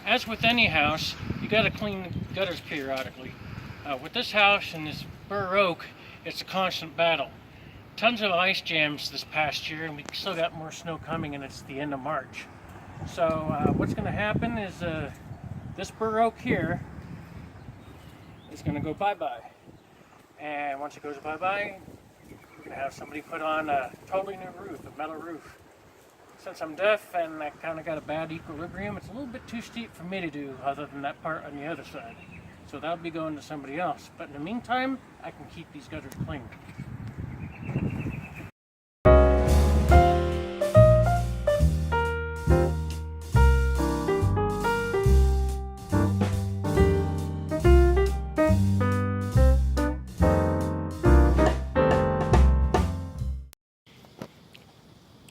as with any house, you got to clean the gutters periodically. With this house and this bur oak, it's a constant battle. Tons of ice jams this past year, and we still got more snow coming, and it's the end of March. So what's going to happen is this bur oak here is going to go bye-bye. And once it goes bye-bye, we're going to have somebody put on a totally new roof, a metal roof. Since I'm deaf and I kind of got a bad equilibrium, it's a little bit too steep for me to do other than that part on the other side. So that'll be going to somebody else. But in the meantime, I can keep these gutters clean.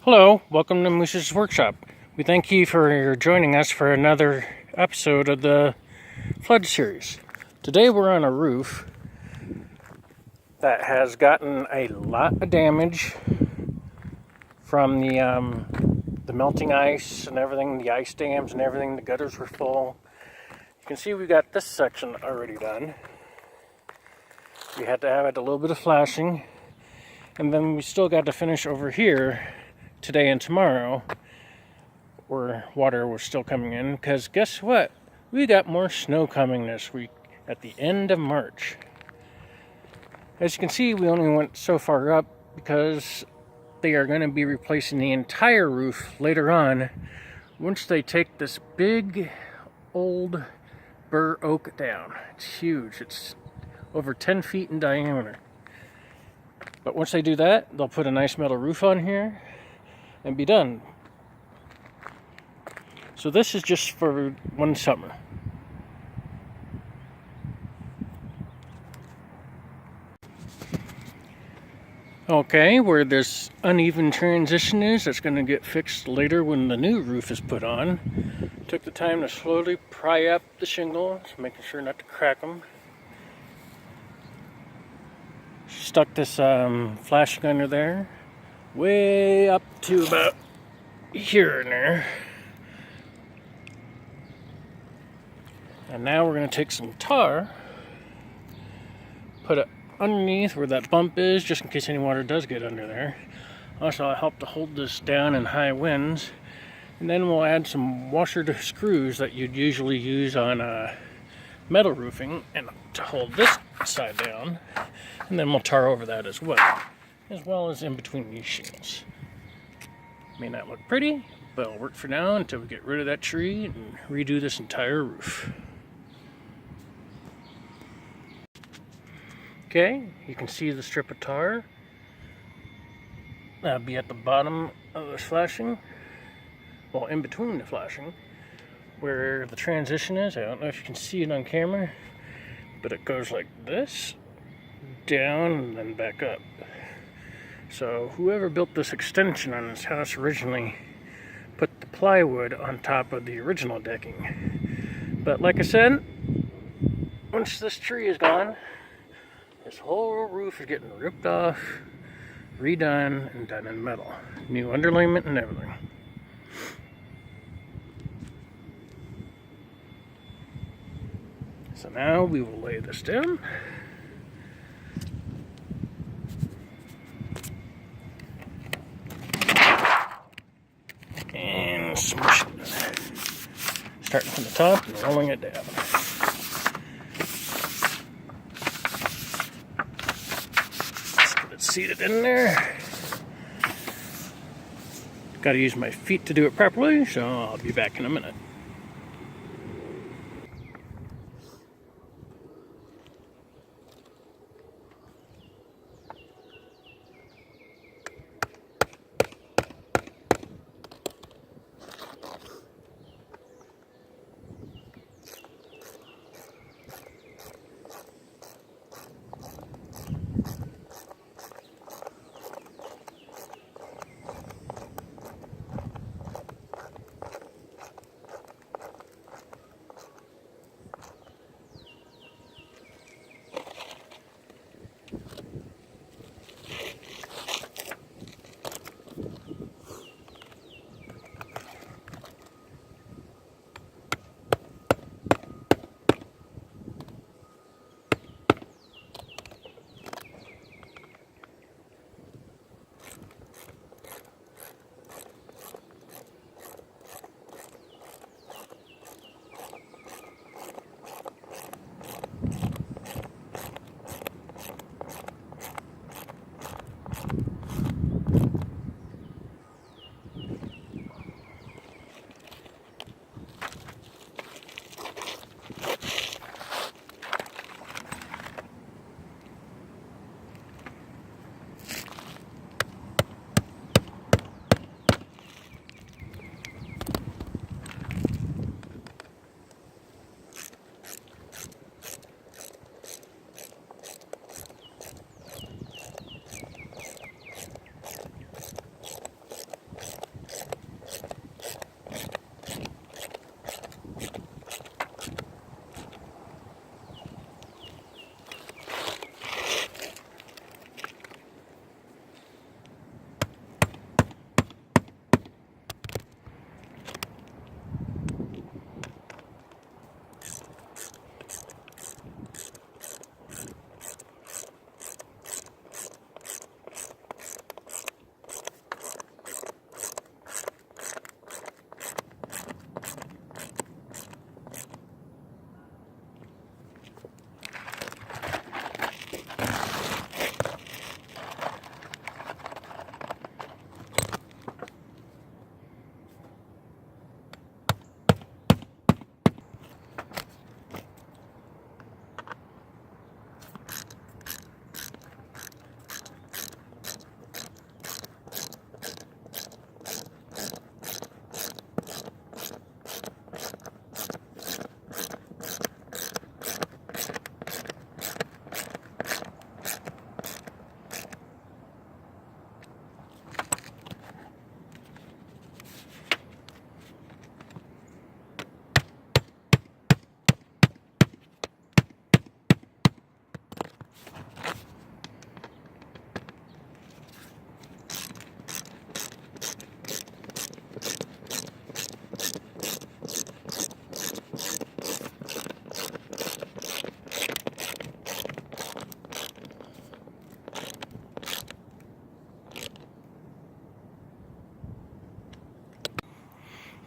Hello, welcome to Moose's Workshop. We thank you for joining us for another episode of the Flood Series. Today we're on a roof that has gotten a lot of damage from the melting ice and everything, the ice dams and everything. The gutters were full. You can see we got this section already done. We had to have it a little bit of flashing, and then we still got to finish over here today and tomorrow, where water was still coming in, because guess what? We got more snow coming this week at the end of March. As you can see, we only went so far up because they are going to be replacing the entire roof later on once they take this big old bur oak down. It's huge. It's over 10 feet in diameter. But once they do that, they'll put a nice metal roof on here and be done. So this is just for one summer. Okay, where this uneven transition is, that's going to get fixed later when the new roof is put on. Took the time to slowly pry up the shingles, making sure not to crack them. Stuck this flashing under there, way up to about here and there. And now we're going to take some tar, put it underneath where that bump is, just in case any water does get under there. Also, I'll help to hold this down in high winds. And then we'll add some washer screws that you'd usually use on metal roofing and to hold this side down. And then we'll tar over that as well as in between these shingles. May not look pretty, but it'll work for now until we get rid of that tree and redo this entire roof. Okay, you can see the strip of tar. That'll be at the bottom of the flashing. Well, in between the flashing, where the transition is. I don't know if you can see it on camera, but it goes like this, down, and then back up. So whoever built this extension on this house originally put the plywood on top of the original decking. But like I said, once this tree is gone, this whole roof is getting ripped off, redone, and done in metal. New underlayment and everything. So now we will lay this down. And smush it. Starting from the top and rolling it down. Seated in there. Got to use my feet to do it properly, so I'll be back in a minute.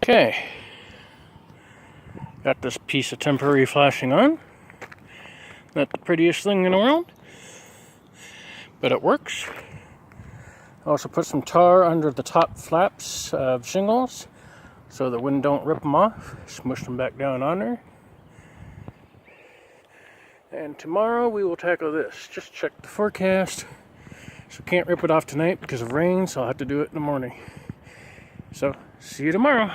Okay. Got this piece of temporary flashing on. Not the prettiest thing in the world, but it works. Also put some tar under the top flaps of shingles so the wind don't rip them off. Smush them back down on there. And tomorrow we will tackle this. Just check the forecast. So can't rip it off tonight because of rain, so I'll have to do it in the morning. So see you tomorrow.